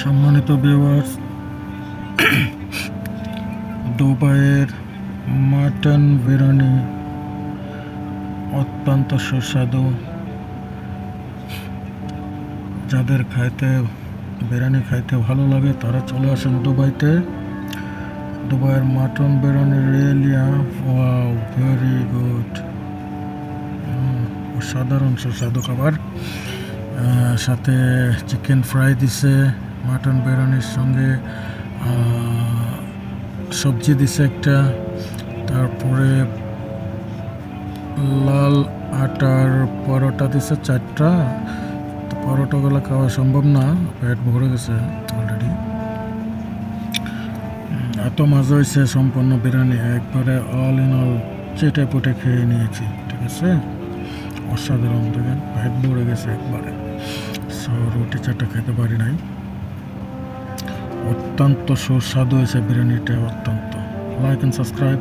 সম্মানিত ভিউয়ার্স, দুবাইয়ের মাটন বিরিয়ানি অত্যন্ত সুস্বাদু। যাদের বিরিয়ানি খাইতে ভালো লাগে তারা চলে আসেন দুবাইতে। দুবাইয়ের মাটন বিরিয়ানি রিয়েলিয়া ওয়াও, ভেরি গুড, অসাধারণ সুস্বাদু খাবার। সাথে চিকেন ফ্রাই দিছে, মাটন বিরিয়ানির সঙ্গে সবজি দিছে একটা, তারপরে লাল আটার পরোটা দিছে 4টা। তো পরোটাগুলো খাওয়া সম্ভব না, পেট ভরে গেছে অলরেডি। এত মজা হয়েছে, সম্পূর্ণ বিরিয়ানি একবারে অল ইন অল চেটে পুটে খেয়ে নিয়েছি, ঠিক আছে। অসাধারণ, দেখেন পেট ভরে গেছে একবারে। সো রুটি চাটা খেতে পারি নাই, অত্যন্ত সুস্বাদু হয়েছে বিরিয়ানিটা, অত্যন্ত। Like and subscribe.